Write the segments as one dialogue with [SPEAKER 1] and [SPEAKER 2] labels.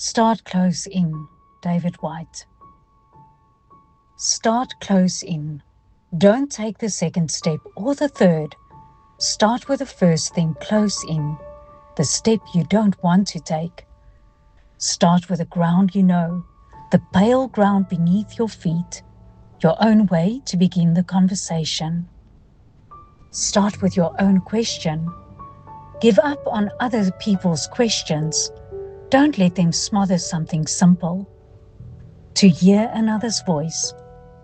[SPEAKER 1] Start close in, David White. Start close in. Don't take the second step or the third. Start with the first thing close in, the step you don't want to take. Start with the ground you know, the pale ground beneath your feet, your own way to begin the conversation. Start with your own question. Give up on other people's questions. Don't let them smother something simple. To hear another's voice,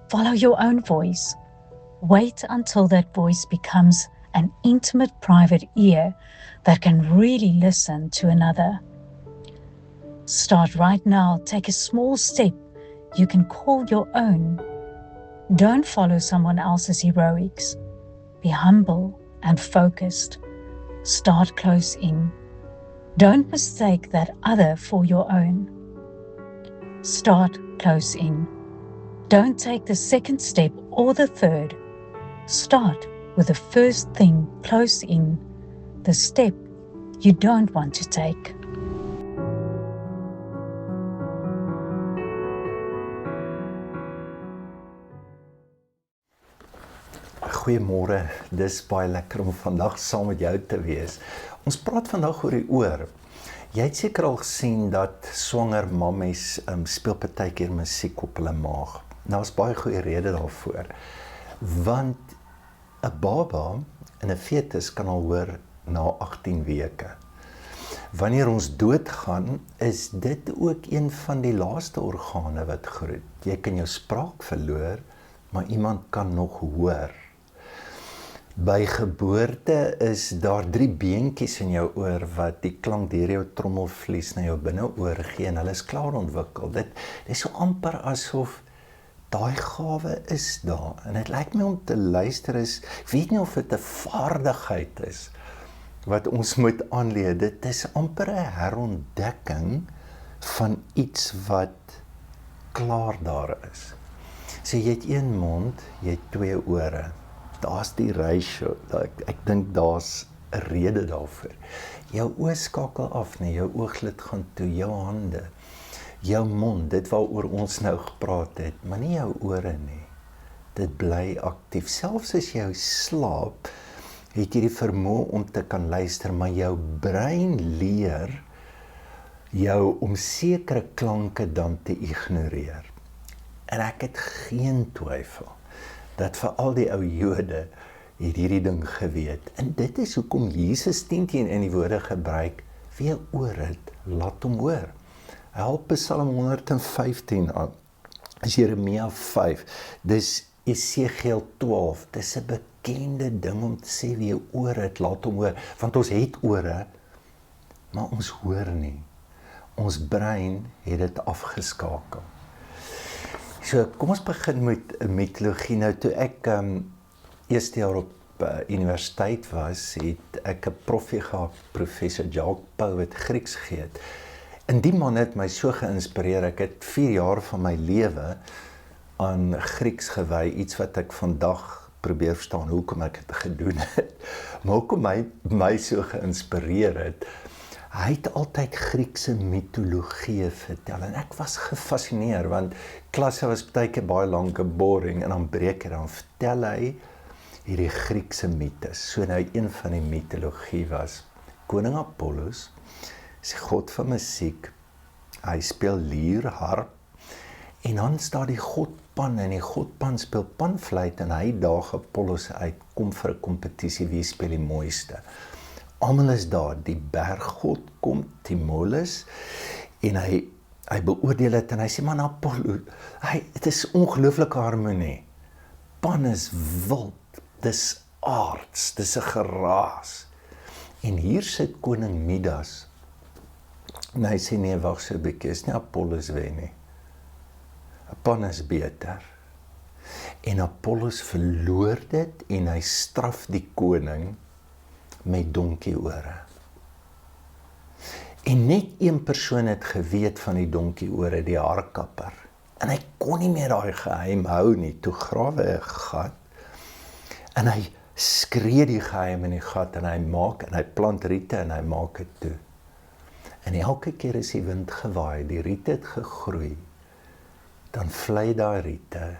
[SPEAKER 1] follow your own voice. Wait until that voice becomes an intimate, private ear that can really listen to another. Start right now. Take a small step you can call your own. Don't follow someone else's heroics. Be humble and focused. Start close in. Don't mistake that other for your own. Start close in. Don't take the second step or the third. Start with the first thing close in, the step you don't want to take.
[SPEAKER 2] Goeiemôre, dis baie lekker om vandag saam met jou te wees. Ons praat vandag oor die oor. Jy het seker al gesien dat swanger mammies speel partykeer musiek op hulle maag. Daar's baie goeie rede daarvoor. Want 'n baba en 'n fetus kan al hoor na 18 weke. Wanneer ons doodgaan, is dit ook een van die laaste organe wat groet. Jy kan jou spraak verloor, maar iemand kan nog hoor. By geboorte is daar 3 beentjies in jou oor wat die klank deur jou trommelvlies na jou binneoor gee en hulle is klaar ontwikkel. Dit is so amper asof daai gawe is daar. En dit lyk my om te luister is, ek weet nie of dit 'n vaardigheid is wat ons moet aanleer. Dit is amper 'n herontdekking van iets wat klaar daar is. So jy het een mond, jy het 2 ore. Daar's die ratio. Ek dink daar's 'n rede daarvoor. Jou oë skakel af nie, jou ooglid gaan toe, jou hande, jou mond, dit waaroor ons nou gepraat het, maar nie jou ore nie. Dit bly aktief. Selfs as jy slaap, het jy die vermoë om te kan luister, maar jou brein leer jou om sekere klanke dan te ignoreer. En ek het geen twyfel dat vir al die ou Jode het hierdie ding geweet. En dit is hoekom Jesus 10 in die woorde gebruik, wie 'n oor het, laat hom hoor. Hy haal Psalm 115 aan, is Jeremia 5, dis Esegiel 12, dis 'n bekende ding om te sê wie 'n oor het, laat hom hoor, want ons het ore, maar ons hoor nie. Ons brein het dit afgeskakel. So, kom ons begin met 'n mitologie. Nou, toe ek eerste jaar op universiteit was, het ek 'n proffie gehad, professor Jacques Pau, wat Grieks gegee het. En die man het my so geïnspireer. Ek het 4 jaar van my lewe aan Grieks gewy, iets wat ek vandag probeer verstaan, hoekom ek het gedoen het. Maar hoekom my so geïnspireer het, hy het altyd Griekse mitologie vertel en ek was gefascineer want klasse was baie keer baie lank boring en dan breek hy, dan vertel hy hierdie Griekse mites. So nou een van die mitologie was koning Apollos, is die god van musiek, hy speel lier, harp en dan staan die god Pan en die god Pan speel panfluit en hy daag Apollos uit, kom vir 'n kompetisie, wie speel die mooiste. Almal is daar, die berggod kom, Timoleus, en hy beoordeel het en hy sê, man Apollo, het is ongelooflike harmonie. Pan is wild, dis aards, dis 'n geraas. En hier sit koning Midas, en hy sê, nee, wag so 'n bietjie, is nie Apollos wen nie. Pan is beter. En Apollos verloor dit en hy straf die koning met donkieore. En net een persoon het geweet van die donkieore, die haarkapper. En hy kon nie meer daai geheim hou nie, toe grawe hy 'n gat. En hy skree die geheim in die gat en hy plant riete en hy maak dit toe. En elke keer as die wind gewaai, die riete het gegroei, dan vlei daar riete,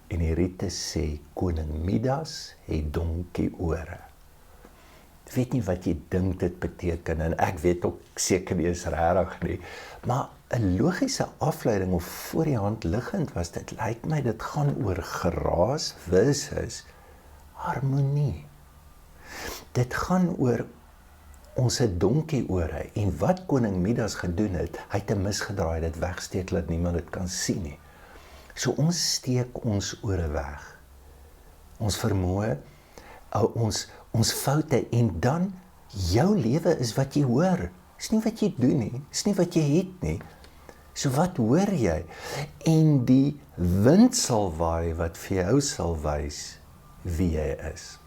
[SPEAKER 2] en die riete sê, koning Midas het donkieore. Ek weet nie wat jy dink dit beteken, en ek weet ook seker nie is regtig nie, maar 'n logiese afleiding of voor die hand liggend was, dit lyk my dit gaan oor geraas versus harmonie. Dit gaan oor ons donkieore, en wat koning Midas gedoen het, hy het 'n misgedraai, dit wegsteek, dat niemand dit kan sien nie. So ons steek ons ore weg, ons vermoë, ons foute, en dan jou lewe is wat jy hoor, is nie wat jy doen nie, is nie wat jy het nie. So wat hoor jy? En die wind sal waai wat vir jou sal wys wie jy is.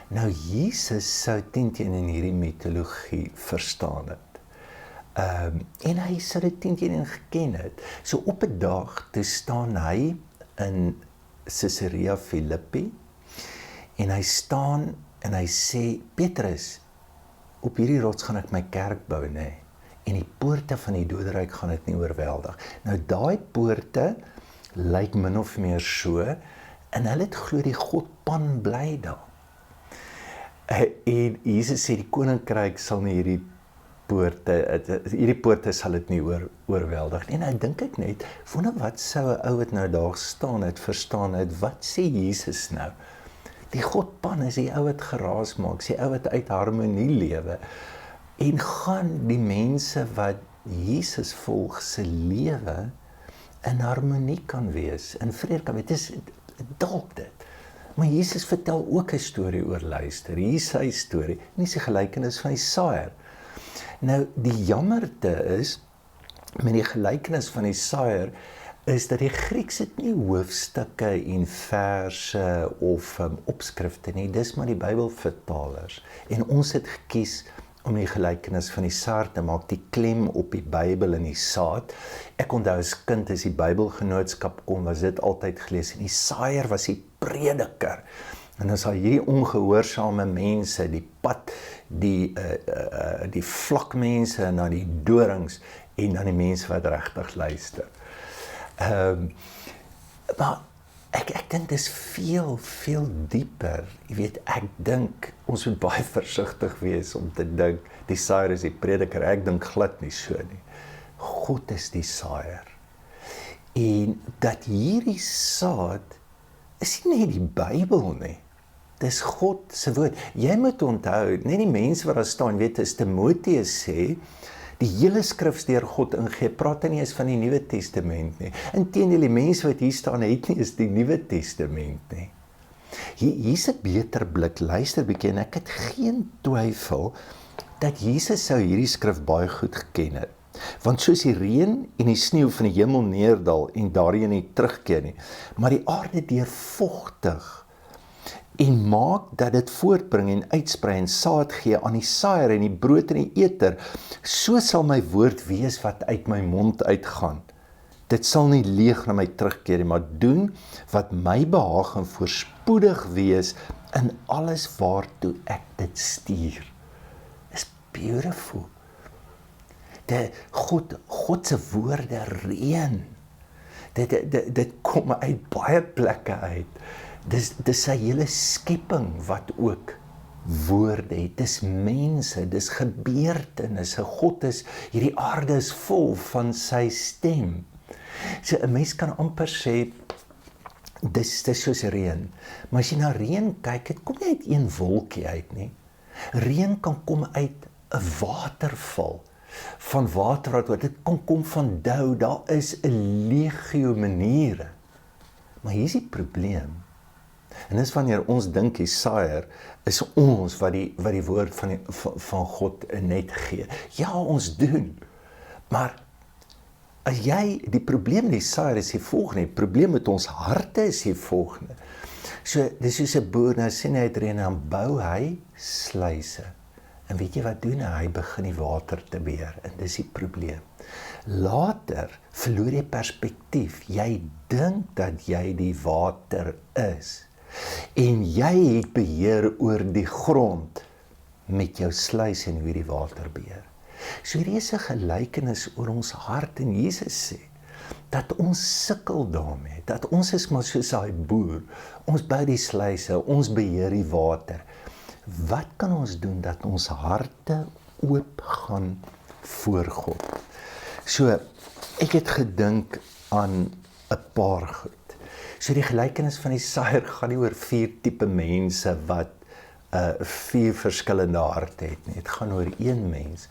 [SPEAKER 2] Nou Jesus sou teen in hierdie mitologie verstaan het. En hy sou dit teen geken het. So op 'n dag, toe staan hy in Caesarea Philippi, en hy staan en hy sê, Petrus, op hierdie rots gaan ek my kerk bou, nê? En die poorte van die doderyk gaan dit nie oorweldig. Nou daai poorte lyk min of meer so, en hulle het glo die God Pan bly daar. En Jesus sê die koninkryk sal nie hierdie poorte sal dit nie oorweldig nie. En nou dink ek net, wonder wat sou 'n ou wat nou daar staan het, verstaan het, wat sê Jesus nou? Die God Pan is die ou wat geraas maak, die ou wat uit harmonie lewe, en gaan die mense wat Jesus volg se lewe in harmonie kan wees, in vrede kan wees. Dit is dalk dit. Maar Jesus vertel ook 'n storie oor luister. Hier is sy storie, nie sy gelykenis van die saaier. Nou, die jammerte is, met die gelykenis van die saaier, is dat die Grieks het nie hoofstukke en verse of opskrifte nie, dis maar die Bybelvertalers. En ons het gekies om die gelykenis van die saad te maak, die klem op die Bybel en die saad. Ek onthou as kind, as die Bybelgenootskap kom, was dit altyd gelees, en die saaier was die prediker. En dan sal hierdie ongehoorsame mense, die pad, die vlakmense, en dan die dorings, en dan die mense wat regtig luister. Maar ek dink dis veel dieper. Jy weet, ek dink, ons moet baie versigtig wees om te dink, die saaier is die prediker. Ek dink glad nie so nie. God is die saaier. En dat hierdie saad is nie net die Bybel nie. Dis God se woord. Jy moet onthou, net die mense wat daar staan, weet, as Timoteus sê, die hele skrif deur God ingegee, praat hy nie eens van die Nuwe Testament nie. Inteendeel, die mense wat hier staan, het nie eens die Nuwe Testament nie. Hier's 'n beter blik, luister bietjie, en ek het geen twyfel dat Jesus sou hierdie skrif baie goed geken het. Want soos die reën en die sneeu van die hemel neerdal en daarin nie terugkeer nie, maar die aarde deurvogtig en maak dat dit voortbring en uitsprei en saad gee aan die saaier en die brood en die eter, so sal my woord wees wat uit my mond uitgaan. Dit sal nie leeg na my terugkeer nie, maar doen wat my behaag en voorspoedig wees in alles waartoe ek dit stuur. Is beautiful. God se woorde reën. Dit kom uit baie plekke uit. Dis sy hele skepping wat ook woorde het. Dis mense, dis gebeurtenisse. God is, hierdie aarde is vol van sy stem. So 'n mens kan amper sê, dis soos reën. Maar as jy na reën kyk, dit kom nie uit een wolkie uit nie. Reën kan kom uit 'n waterval. Van water wat dit kan kom van dou, daar is 'n legio maniere. Maar hier is die probleem. En dis wanneer ons dink die saaier is ons wat die woord van God net gee. Ja, ons doen. Maar as jy, die probleem met die saaier is die volgende, die probleem met ons harte is die volgende. So, dis soos 'n boer, nou sien hy het reën, dan bou hy sluise. En weet jy wat doen hy? Hy begin die water te beheer, en dis die probleem. Later verloor jy perspektief. Jy dink dat jy die water is. En jy het beheer oor die grond met jou sluis en hoe die water beheer. So hierdie is 'n gelykenis oor ons hart en Jesus sê, dat ons sukkel daarmee, dat ons is maar soos daai boer, ons bou die sluise, ons beheer die water. Wat kan ons doen dat ons harte oop gaan voor God? So, ek het gedink aan 'n paar goed. So die gelykenis van die saaiër gaan nie oor 4 tipe mense wat 4 verskillende harte het nie. Dit gaan oor een mens.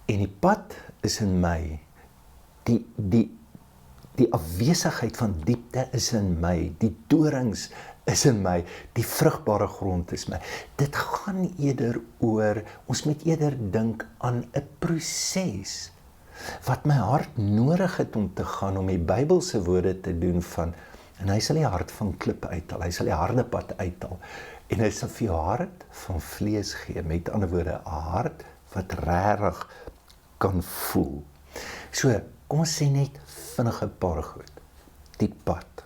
[SPEAKER 2] En die pad is in my. Die afwesigheid van diepte is in my. Die dorings is in my. Die vrugbare grond is my. Dit gaan eerder oor, ons moet eerder dink aan 'n proses wat my hart nodig het om te gaan, om die Bybelse woorde te doen van, en hy sal die hart van klip uithaal, hy sal die harde pad uithaal, en hy sal vir jou hart van vlees gee, met ander woorde, 'n hart wat regtig kan voel. So, kom ons sê net vinnig 'n paar goed. Die pad.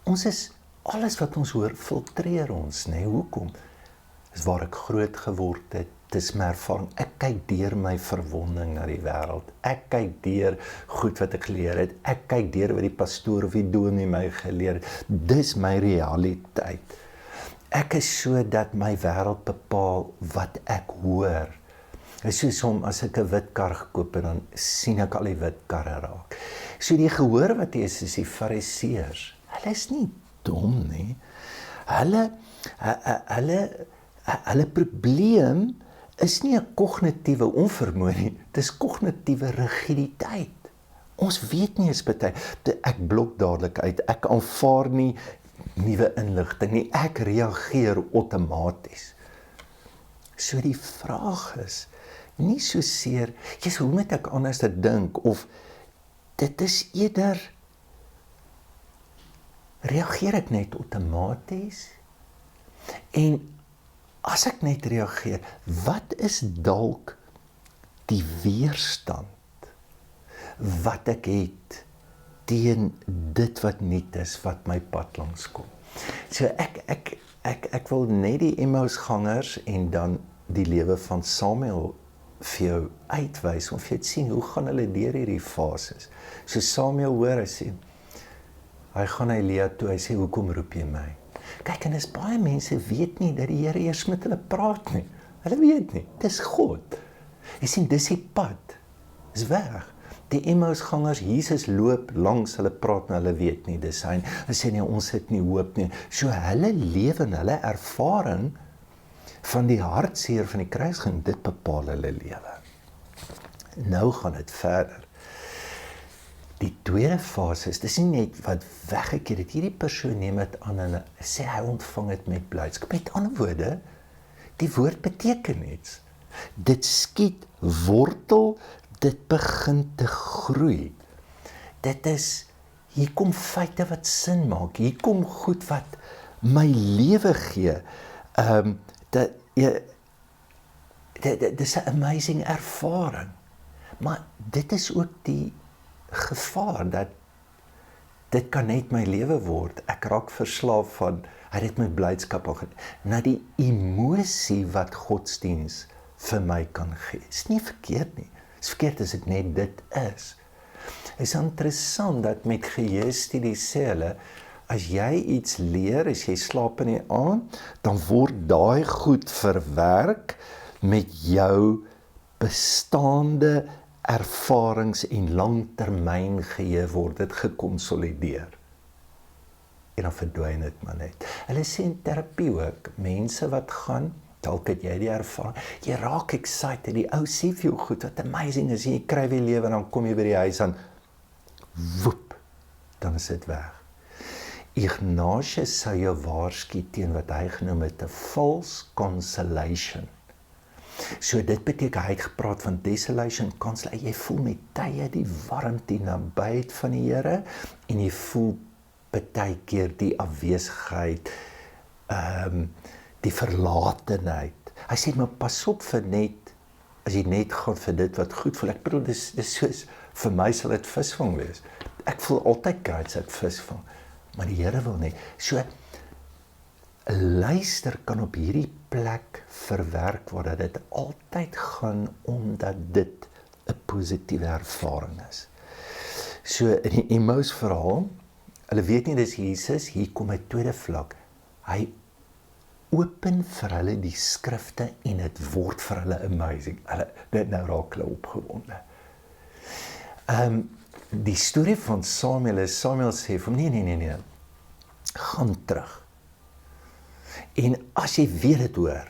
[SPEAKER 2] Ons is, alles wat ons hoor, filtreer ons, nee, hoekom? Dis waar ek groot geword het, dis my ervaring, ek kyk deur my verwonding na die wêreld, ek kyk deur goed wat ek geleer het, ek kyk deur wat die pastoor of die dominee my geleer het, dis my realiteit. Ek is so dat my wêreld bepaal wat ek hoor. Dit is soos om, as ek 'n wit kar gekoop en dan sien ek al die wit karre raak. So die gehoor wat is die fariseërs, hulle is nie dom nie. Hulle probleem is nie 'n kognitiewe onvermoë nie, dis kognitiewe rigiditeit. Ons weet nie eens baie, ek blok dadelik uit, ek aanvaar nie nuwe inligting nie, ek reageer outomaties. So die vraag is, nie so seer, hoe moet ek anders dink, of dit is eerder, reageer ek net outomaties, en as ek net reageer, wat is dalk die weerstand wat ek het teen dit wat nuut is, wat my pad langs kom. So ek wil net die Emmausgangers en dan die lewe van Samuel vir jou uitwys, om vir jou te sien, hoe gaan hulle deur hierdie fases. So Samuel hoor, hy sê, hy gaan na Elia toe, hy sê, hoekom roep jy my? Kyk, en is baie mense weet nie, dat die Here eers met hulle praat nie. Hulle weet nie, dis God. Jy sien, dis die pad, is weg. Die Emmausgangers, Jesus loop langs, hulle praat en hulle weet nie, dis hy sê nie, ons het nie hoop nie. So hulle lewe en hulle ervaring van die hartseer van die kruisiging, dit bepaal hulle lewe. Nou gaan dit verder. Die tweede fase is, dis nie net wat weggekeer het, hierdie persoon neem het aan en sê hy ontvang het met blydskap. Met ander woorde, die woord beteken iets. Dit skiet wortel, dit begin te groei. Dit is, hier kom feite wat sin maak, hier kom goed wat my lewe gee. Dit is 'n amazing ervaring. Maar dit is ook die gevaar, dat dit kan net my lewe word. Ek raak verslaaf van, hy het my blydskap al na die emosie wat godsdiens vir my kan gee. Dit is nie verkeerd nie. Het is verkeerd as ek net dit is. Het is interessant dat met geheelstudies sê hulle, as jy iets leer, as jy slaap in die aand, dan word daai goed verwerk met jou bestaande ervarings en langtermyn geheue word dit gekonsolideer. En dan verdwyn dit maar net. Hulle sê in terapie ook, mense wat gaan, dalk het jy die ervaring, jy raak excited, die ou sê vir jou goed, wat amazing is, jy kry weer lewe, en dan kom jy by die huis aan, woep, dan is dit weg. Ignatius sou jou waarsku teen wat hy genoem het, 'n false consolation. So dit beteken, hy het gepraat van desolation, consolation, jy voel met tye die warmte, nabyheid van die Here, en jy voel baie keer die afwesigheid, die verlatenheid. Hy sê, maar pas op vir net, as jy net gaan vir dit wat goed voel. Ek bedoel, dis soos, vir my sal dit visvang wees. Ek voel altyd kry as ek visvang, maar die Here wil nie. So, 'n luister kan op hierdie plek verwerk word, dat dit altyd gaan omdat dit 'n positiewe ervaring is. So in die Emmaus verhaal, hulle weet nie dis Jesus, hier kom 'n tweede vlak. Hy open vir hulle die skrifte en dit word vir hulle amazing. Dit nou raak hulle opgewonde. Die storie van Samuel is, Samuel sê vir hom, nee, gaan terug. En as jy weer dit hoor,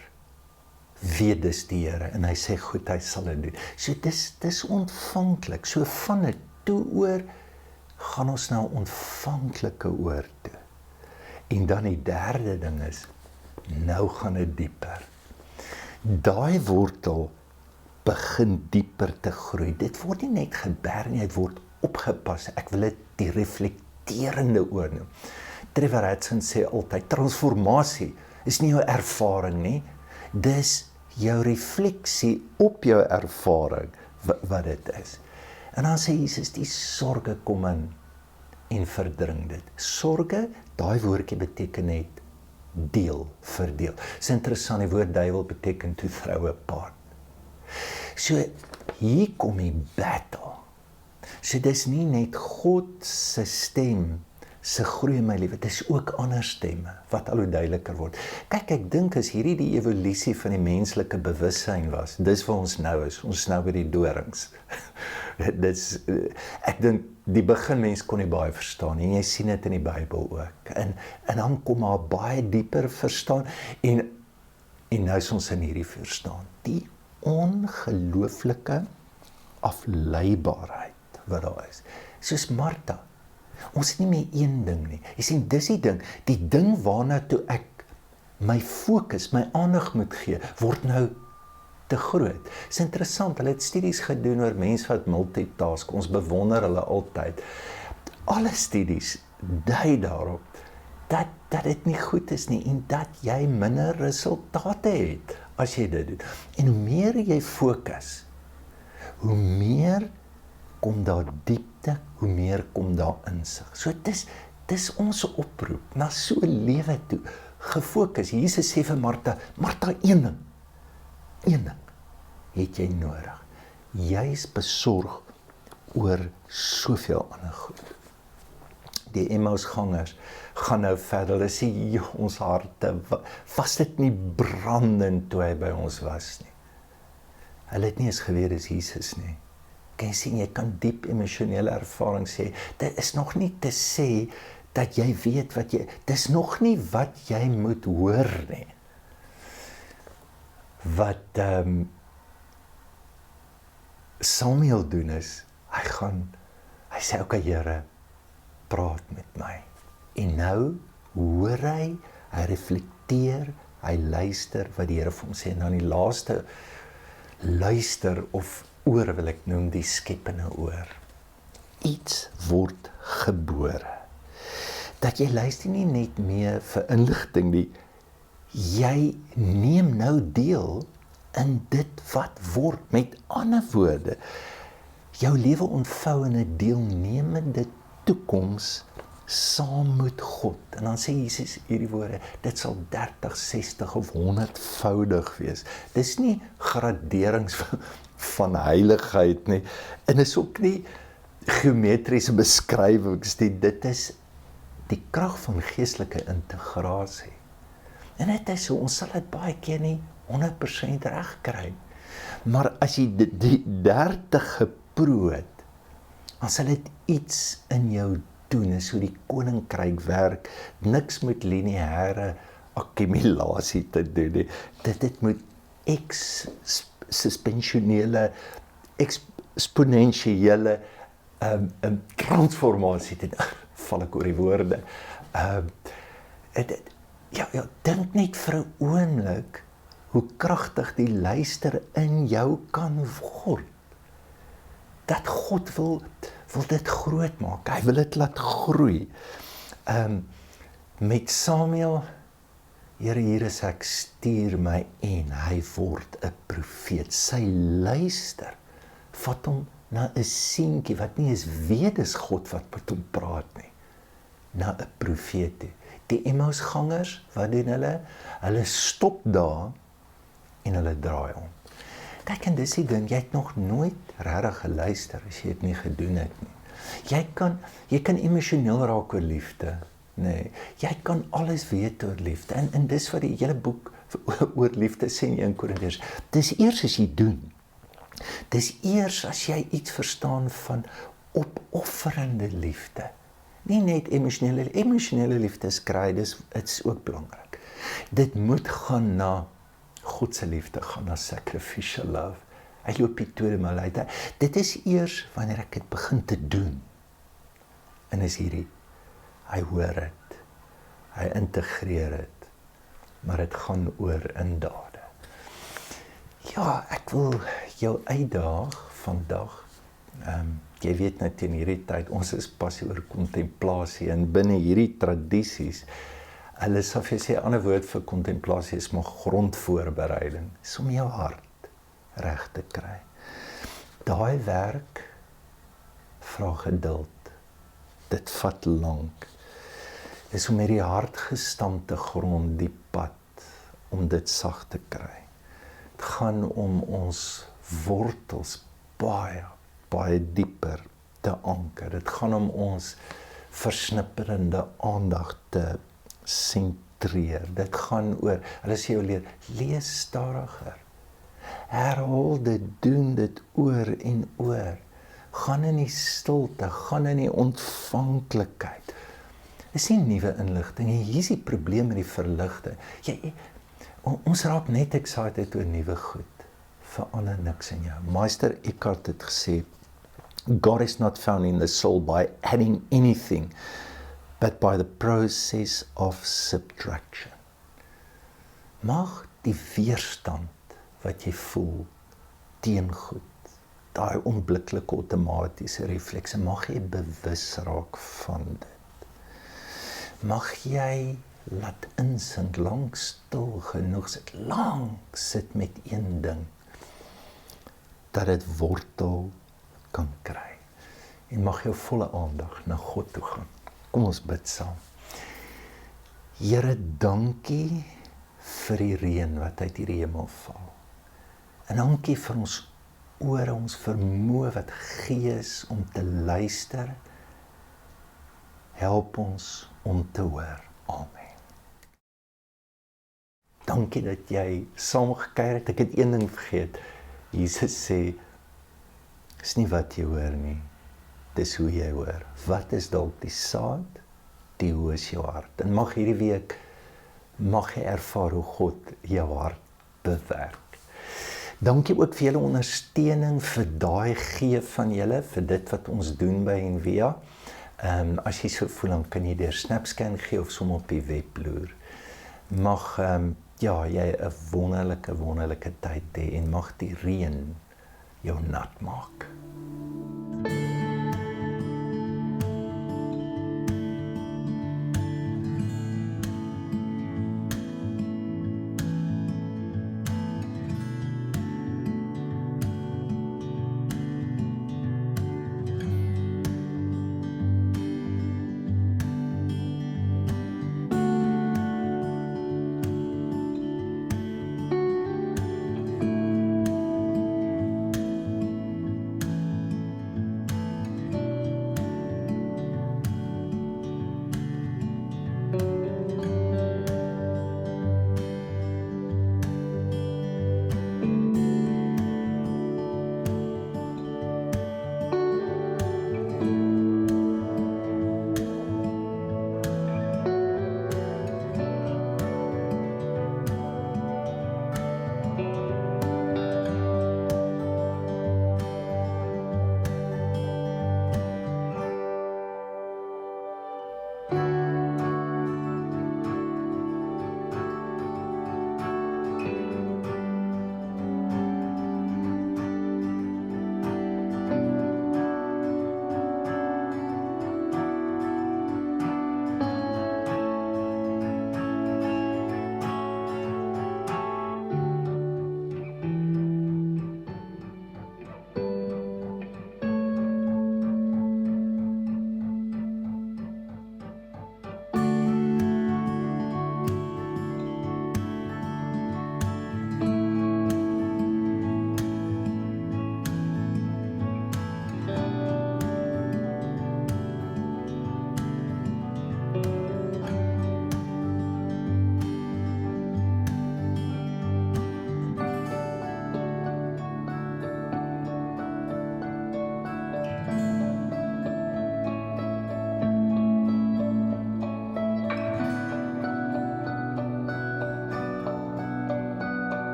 [SPEAKER 2] weet dis die Here, en hy sê goed, hy sal dit doen. So dis ontvanklik, so van 'n toe-oor, gaan ons nou ontvanklike oor toe. En dan die derde ding is, nou gaan dit dieper. Daai wortel begin dieper te groei. Dit word nie net geberg nie, dit word opgepas. Ek wil dit die reflekterende oor noem. Trevor Hudson sê altyd, transformasie is nie jou ervaring nie, dis jou refleksie op jou ervaring wat dit is. En dan sê Jesus, die sorge kom in en verdring dit. Sorge, daai woordjie beteken net deel, verdeel. Dis interessant, die woord duiwel beteken to throw apart. So, hier kom die battle. So, dis nie net God se stem, se groei in my lewe, dis ook ander stemme, wat al hoe duideliker word. Kyk, ek dink as hierdie die evolusie van die menslike bewussyn was, dis waar ons nou is, ons nou by die dorings. Ek dink, die beginmens kon nie baie verstaan, en jy sien dit in die Bybel ook, en dan kom maar baie dieper verstaan, en nou is ons in hierdie verstaan, die ongelooflike afleibaarheid wat daar is, soos Martha, ons het nie meer een ding nie, jy sien, dis die ding waarna toe ek my fokus, my aandag moet gee, word nou te groot. Dit is interessant, hulle het studies gedoen oor mense wat multitask, ons bewonder hulle altyd. Alle studies dui daarop, dat dit nie goed is nie, en dat jy minder resultate het, as jy dit doen. En hoe meer jy fokus, hoe meer kom daar diepte, hoe meer kom daar insig. So dis ons oproep, na so 'n lewe toe, gefokus. Jesus sê vir Martha, een ding het jy nodig. Jy is besorg oor soveel ander goed. Die Emmausgangers gaan nou verder, hulle sê, ons harte, was dit nie brandend toe hy by ons was nie. Hulle het nie eens geweet dis Jesus nie. Kan jy sien, jy kan diep emosionele ervaring sê, dit is nog nie te sê, dat jy weet dis nog nie wat jy moet hoor nie. Wat Samuel doen is, hy sê, okay Here, praat met my. En nou hoor hy reflekteer, hy luister wat die Here vir hom sê, en dan die laaste luister of oor wil ek noem, die skepende oor. Iets word gebore. Dat jy luister nie net meer vir inligting nie, jy neem nou deel in dit wat word, met ander woorde, jou lewe ontvou in 'n deelnemende toekoms saam met God. En dan sê Jesus hierdie woorde, dit sal 30, 60 of 100voudig wees. Dis nie graderings van heiligheid nie, en is ook nie geometriese beskrywings nie, dit is die krag van geestelike integrasie. En dit is so, ons sal dit baie keer nie 100% reg kry. Maar as jy die 30 geproe het, dan sal dit iets in jou doen, is hoe die koninkryk werk, niks met lineêre akkumulasie te doen nie. Dit moet exponentiële transformasie te doen. Val ek oor die woorde. Dink net vir 'n oomblik hoe kragtig die luister in jou kan word. Dat God wil dit groot maak. Hy wil dit laat groei. Met Samuel, Here, hier is ek, stuur my, en hy word 'n profeet. Sy luister, vat hom na 'n seentjie wat nie eens weet is God wat met hom praat nie, na 'n profeet toe. Die Emmausgangers, wat doen hulle? Hulle stop daar en hulle draai om. Kyk, en dis die ding, jy het nog nooit regtig geluister as jy dit nie gedoen het nie. Jy kan emosioneel raak oor liefde. Nee, jy kan alles weet oor liefde. En dis wat die hele boek oor liefde sê in 1 Korintiërs. Dis eers as jy doen. Dis eers as jy iets verstaan van opofferende liefde. Nie net emosionele liefde is kry, dit is ook belangrik. Dit moet gaan na God se liefde, gaan na sacrificial love. Hy loop die tweede maal uit. Dit is eers wanneer ek dit begin te doen. En is hierdie, hy hoor dit, hy integreer dit, maar dit gaan oor in dade. Ja, ek wil jou uitdaag vandag. Jy weet net in hierdie tyd, ons is passie oor kontemplasie en binne hierdie tradisies, hulle sal vir sê 'n ander woord vir kontemplasie is maar grondvoorbereiding, is om jou hart reg te kry. Daai werk vra geduld. Dit vat lank. Is om met die hartgestampte grond die pad om dit sag te kry. Dit gaan om ons wortels baie dieper te anker. Dit gaan om ons versnipperende aandag te sentreer. Dit gaan oor, hulle sê jou leer, lees stadiger. Herhaal dit, doen dit oor en oor. Gaan in die stilte, gaan in die ontvanklikheid. Dis nie nuwe inligting. Hier is die probleem met die verligte. Ons raak net excited oor nuwe goed. Verander niks in jou. Meister Eckhart het gesê, God is not found in the soul by adding anything, but by the process of subtraction. Mag die weerstand wat jy voel teen goed, daai onbliklike outomatiese reflekse, mag jy bewus raak van dit. Mag jy laat insink, lank stil genoeg sit met een ding, dat dit wortel kan kry. En mag jou volle aandag na God toe gaan. Kom ons bid saam. Here, dankie vir die reën wat uit hierdie hemel val. En dankie vir ons ore, ons vermoë wat gees om te luister. Help ons om te hoor. Amen. Dankie dat jy saamgekuier het. Ek het een ding vergeet. Jesus sê, is nie wat jy hoor nie, dis hoe jy hoor. Wat is dalk die saad? Die hoe is jou hart. En mag hierdie week, mag jy ervaar hoe God jou hart bewerk. Dankie ook vir julle ondersteuning, vir daai gee van julle, vir dit wat ons doen by Envia. As jy so voel, dan kan jy deur SnapScan gee of som op die webloer. Mag jy 'n wonderlike tyd hê en mag die reën jou nat maak.